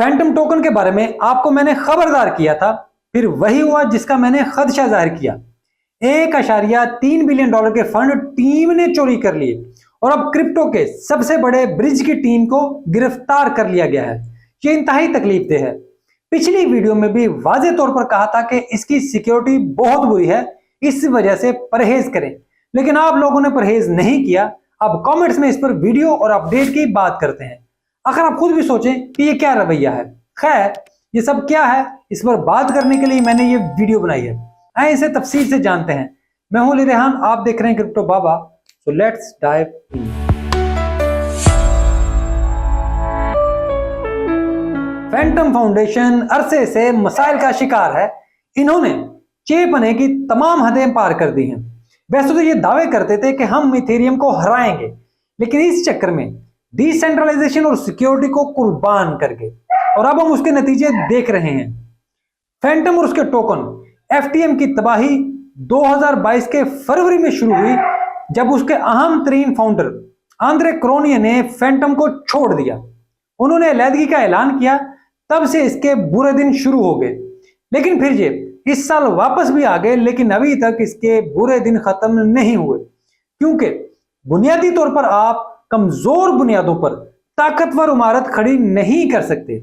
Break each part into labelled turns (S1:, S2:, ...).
S1: Phantom token के बारे में आपको मैंने खबरदार किया था, फिर वही हुआ जिसका मैंने खदशा जाहिर किया। 1.3 बिलियन डॉलर के फंड टीम ने चोरी कर लिए और अब क्रिप्टो के सबसे बड़े ब्रिज की टीम को गिरफ्तार कर लिया गया है। ये इंतहाई तकलीफदेह है। पिछली वीडियो में भी वाज़ेह तौर पर कहा था कि इसकी सिक्योरिटी बहुत बुरी है, इस वजह से परहेज करें, लेकिन आप लोगों ने परहेज नहीं किया। अब कमेंट्स में इस पर वीडियो और अपडेट की बात करते हैं। अगर आप खुद भी सोचें कि ये क्या रवैया है, खैर ये सब क्या है, इस पर बात करने के लिए मैंने ये वीडियो बनाई है। आइए इसे तफसील से जानते हैं। मैं हूं अली रेहान, आप देख रहे हैं crypto Baba. So let's dive in. Phantom foundation अरसे से मसाइल का शिकार है। इन्होंने चेपने की तमाम हदें पार कर दी हैं। वैसे तो ये दावे करते थे कि हम इथेरियम को हराएंगे, लेकिन इस चक्कर में डिसेंट्रलाइजेशन और सिक्योरिटी को कुर्बान कर गए और अब हम उसके नतीजे देख रहे हैं। फैंटम और उसके टोकन एफटीएम की तबाही 2022 के फरवरी में शुरू हुई, जब उसके अहम तरीन फाउंडर आंद्रे क्रोनिये ने फैंटम को छोड़ दिया। उन्होंने अलहदगी का ऐलान किया, तब से इसके बुरे दिन शुरू हो गए। लेकिन फिर ये इस साल वापस भी आ गए, लेकिन अभी तक इसके बुरे दिन खत्म नहीं हुए, क्योंकि बुनियादी तौर पर आप कमजोर बुनियादों पर ताकतवर इमारत खड़ी नहीं कर सकते।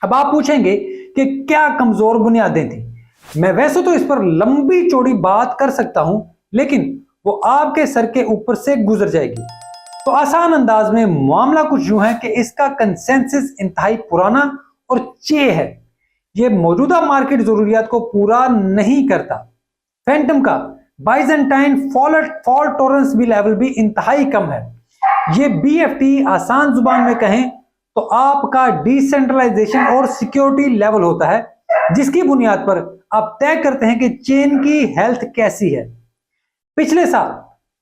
S1: अब आप पूछेंगे कि क्या कमजोर बुनियादें थी। मैं वैसे तो इस पर लंबी चौड़ी बात कर सकता हूं, लेकिन वो आपके सर के ऊपर से गुजर जाएगी। तो आसान अंदाज में मामला कुछ यूं है कि इसका कंसेंसस इंतहाई पुराना और चे है। ये मौजूदा मार्केट जरूरियात को पूरा नहीं करता। फैंटम का बाइजेंटाइन फॉल्ट टॉलरेंस भी लेवल भी इंतहाई कम है। ये बीएफटी आसान जुबान में कहें तो आपका डिसेंट्रलाइजेशन और सिक्योरिटी लेवल होता है, जिसकी बुनियाद पर आप तय करते हैं कि चेन की हेल्थ कैसी है। पिछले साल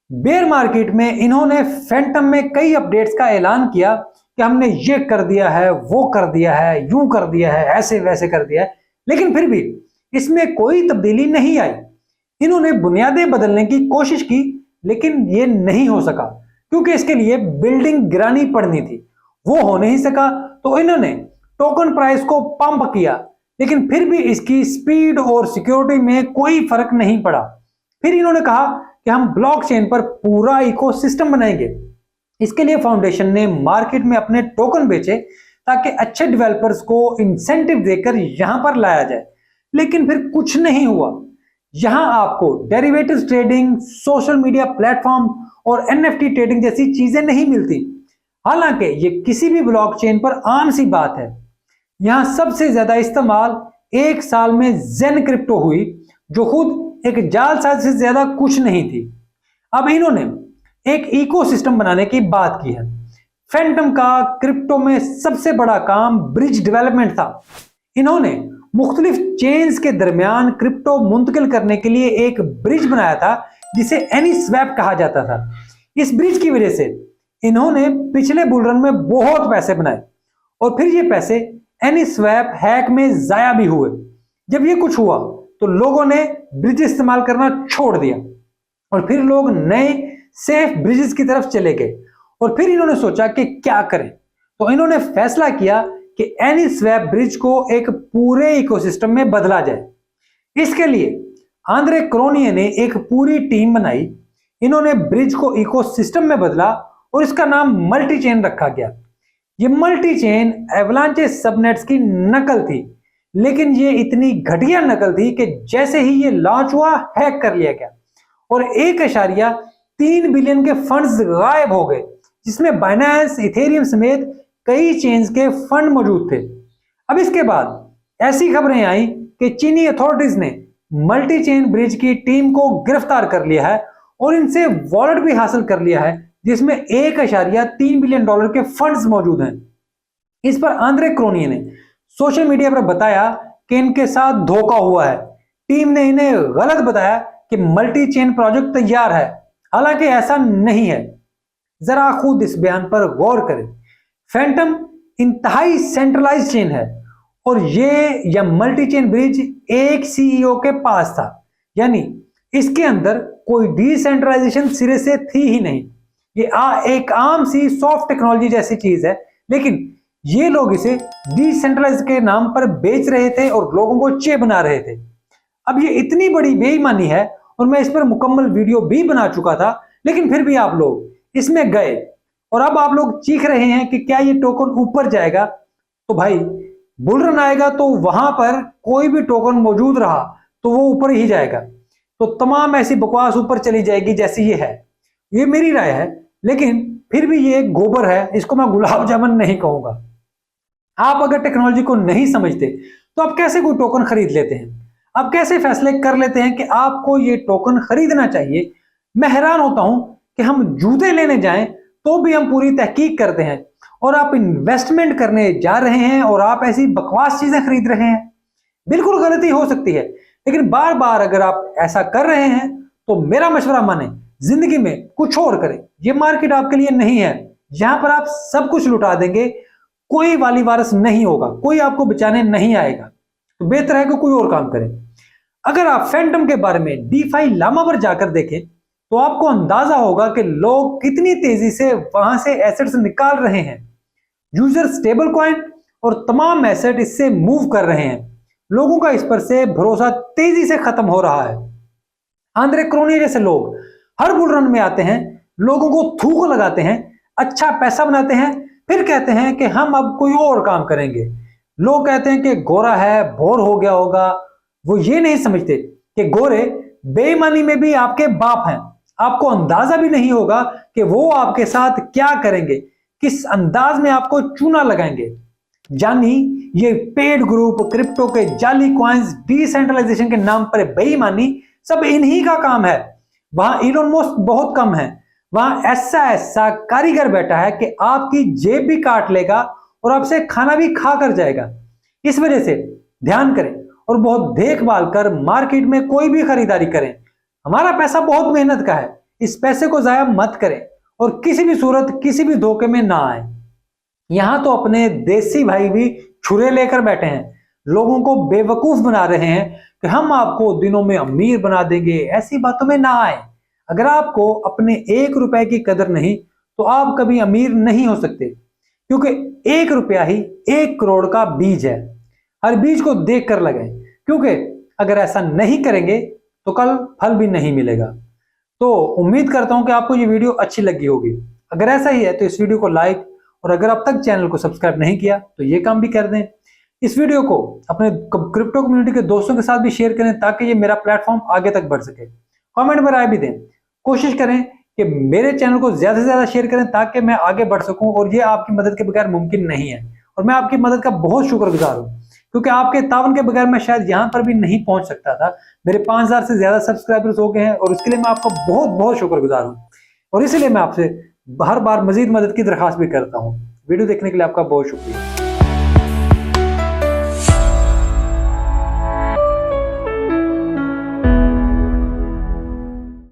S1: बेयर मार्केट में इन्होंने फैंटम में कई अपडेट्स का ऐलान किया कि हमने ये कर दिया है, वो कर दिया है, यूं कर दिया है, ऐसे वैसे कर दिया है, लेकिन फिर भी इसमें कोई तब्दीली नहीं आई। इन्होंने बुनियादें बदलने की कोशिश की, लेकिन ये नहीं हो सका, क्योंकि इसके लिए बिल्डिंग गिरानी पड़नी थी। वो हो नहीं सका, तो इन्होंने टोकन प्राइस को पंप किया, लेकिन फिर भी इसकी स्पीड और सिक्योरिटी में कोई फर्क नहीं पड़ा। फिर इन्होंने कहा कि हम ब्लॉकचेन पर पूरा इकोसिस्टम बनाएंगे। इसके लिए फाउंडेशन ने मार्केट में अपने टोकन बेचे, ताकि अच्छे डेवलपर्स को इंसेंटिव देकर यहां पर लाया जाए। लेकिन फिर कुछ नहीं हुआ। यहां आपको derivatives trading, social media platform और एनएफटी ट्रेडिंग जैसी चीजें नहीं मिलती। हालांकि ये किसी भी ब्लॉकचेन पर आम सी बात है। यहां सबसे ज्यादा इस्तेमाल एक साल में जेन क्रिप्टो हुई, जो खुद एक जालसाज से ज्यादा कुछ नहीं थी। अब इन्होंने एक इकोसिस्टम बनाने की बात की है। फैंटम का क्रिप्टो में सबसे बड़ा काम ब्रिज डेवलपमेंट था। इन्होंने मुख्तलिफ चेन्स के दरमियान क्रिप्टो मुंतकिल करने के लिए एक ब्रिज बनाया था, जिसे एनीस्वैप कहा जाता था। इस ब्रिज की वजह से इन्होंने पिछले बुलरन में बहुत पैसे बनाए, और फिर ये पैसे एनीस्वैप हैक में जाया भी हुए। जब ये कुछ हुआ तो लोगों ने ब्रिज इस्तेमाल करना छोड़ दिया, और फिर लोग नए सेफ ब्रिजेस की तरफ चले गए। और फिर इन्होंने सोचा कि क्या करें, तो इन्होंने फैसला किया कि एनीस्वैप ब्रिज को एक पूरे इकोसिस्टम में बदला जाए। इसके लिए आंद्रे क्रोनिये ने एक पूरी टीम बनाई। इन्होंने ब्रिज को इकोसिस्टम में बदला और इसका नाम मल्टी चेन रखा गया। ये मल्टी चेन एवलांचे सबनेट्स की नकल थी, लेकिन ये इतनी घटिया नकल थी कि जैसे ही ये लॉन्च हुआ, हैक कर लिया गया और 1.3 बिलियन के फंड्स गायब हो गए, जिसमें बाइनेंस, इथेरियम समेत कई चेन्स के फंड मौजूद थे। अब इसके बाद ऐसी खबरें आई कि चीनी अथॉरिटीज ने मल्टी चेन ब्रिज की टीम को गिरफ्तार कर लिया है और इनसे वॉलेट भी हासिल कर लिया है, जिसमें 1.3 बिलियन डॉलर के फंड्स मौजूद हैं। इस पर आंद्रे क्रोनिये ने सोशल मीडिया पर बताया कि इनके साथ धोखा हुआ है। टीम ने इन्हें गलत बताया कि मल्टी चेन प्रोजेक्ट तैयार है, हालांकि ऐसा नहीं है। जरा खुद इस बयान पर गौर करें। फैंटम इंतहाई सेंट्रलाइज चेन है, और ये मल्टी चेन ब्रिज एक सीईओ के पास था, यानी इसके अंदर कोई डिसेंट्रलाइजेशन सिरे से थी ही नहीं। ये एक आम सी सॉफ्ट टेक्नोलॉजी जैसी चीज है, लेकिन ये लोग इसे डिसेंट्रलाइज के नाम पर बेच रहे थे और लोगों को चे बना रहे थे। अब ये इतनी बड़ी बेईमानी है और मैं इस पर मुकम्मल वीडियो भी बना चुका था, लेकिन फिर भी आप लोग इसमें गए और अब आप लोग चीख रहे हैं कि क्या ये टोकन ऊपर जाएगा। तो भाई बुल रन आएगा तो वहां पर कोई भी टोकन मौजूद रहा तो वो ऊपर ही जाएगा। तो तमाम ऐसी बकवास ऊपर चली जाएगी जैसी ये है। ये मेरी राय है, लेकिन फिर भी ये एक गोबर है, इसको मैं गुलाब जामुन नहीं कहूंगा। आप अगर टेक्नोलॉजी को नहीं समझते तो आप कैसे कोई टोकन खरीद लेते हैं? आप कैसे फैसले कर लेते हैं कि आपको ये टोकन खरीदना चाहिए? मैं हैरान होता हूं कि हम जूते लेने जाएं तो भी हम पूरी तहकीक करते हैं और आप इन्वेस्टमेंट करने जा रहे हैं और आप ऐसी बकवास चीजें खरीद रहे हैं। बिल्कुल गलती हो सकती है, लेकिन बार बार अगर आप ऐसा कर रहे हैं तो मेरा मशवरा माने, जिंदगी में कुछ और करें। ये मार्केट आपके लिए नहीं है जहां पर आप सब कुछ लुटा देंगे, कोई वाली वारस नहीं होगा, कोई आपको बचाने नहीं आएगा। तो बेहतर है कि कोई और काम करें। अगर आप फैंटम के बारे में डीफाई लामा पर जाकर देखें तो आपको अंदाजा होगा कि लोग कितनी तेजी से वहां से एसेट्स निकाल रहे हैं। यूजर स्टेबल कॉइन और तमाम एसेट इससे मूव कर रहे हैं। लोगों का इस पर से भरोसा तेजी से खत्म हो रहा है। आंद्रे क्रोनी जैसे लोग हर बुल रन में आते हैं, लोगों को थूक लगाते हैं, अच्छा पैसा बनाते हैं, फिर कहते हैं कि हम अब कोई और काम करेंगे। लोग कहते हैं कि गोरा है, बोर हो गया होगा। वो ये नहीं समझते कि गोरे बेईमानी में भी आपके बाप हैं। आपको अंदाजा भी नहीं होगा कि वो आपके साथ क्या करेंगे, किस अंदाज में आपको चूना लगाएंगे। जानी ये पेड ग्रुप, क्रिप्टो के जाली कॉइन्स, डिसेंट्रलाइजेशन के नाम पर बेईमानी सब इन्हीं का काम है। वहां इलोन मस्क बहुत कम है, वहां ऐसा कारीगर बैठा है कि आपकी जेब भी काट लेगा और आपसे खाना भी खा कर जाएगा। इस वजह से ध्यान करें और बहुत देखभाल कर मार्केट में कोई भी खरीदारी करें। हमारा पैसा बहुत मेहनत का है, इस पैसे को जाया मत करें और किसी भी सूरत किसी भी धोखे में ना आए। यहां तो अपने देसी भाई भी छुरे लेकर बैठे हैं, लोगों को बेवकूफ बना रहे हैं कि हम आपको दिनों में अमीर बना देंगे। ऐसी बातों में ना आए। अगर आपको अपने 1 रुपए की कदर नहीं तो आप कभी अमीर नहीं हो सकते, क्योंकि 1 रुपया ही 1 करोड़ का बीज है। हर बीज को देख कर लगाएं, क्योंकि अगर ऐसा नहीं करेंगे तो कल फल भी नहीं मिलेगा। तो उम्मीद करता हूं कि आपको ये वीडियो अच्छी लगी होगी। अगर ऐसा ही है तो इस वीडियो को लाइक, और अगर अब तक चैनल को सब्सक्राइब नहीं किया तो ये काम भी कर दें। इस वीडियो को अपने क्रिप्टो कम्युनिटी के दोस्तों के साथ भी शेयर करें ताकि ये मेरा प्लेटफॉर्म आगे तक बढ़ सके। कमेंट में राय भी दें। कोशिश करें कि मेरे चैनल को ज्यादा से ज्यादा शेयर करें ताकि मैं आगे बढ़ सकूं, और ये आपकी मदद के बगैर मुमकिन नहीं है। और मैं आपकी मदद का बहुत शुक्रगुजार हूं, क्योंकि आपके तावन के बगैर मैं शायद यहां पर भी नहीं पहुंच सकता था। मेरे 5000 से ज्यादा सब्सक्राइबर्स हो गए हैं और इसके लिए मैं आपका बहुत बहुत शुक्रगुजार हूं, और इसीलिए मैं आपसे हर बार मजीद मदद की दरखास्त भी करता हूं। वीडियो देखने के लिए आपका बहुत शुक्रिया।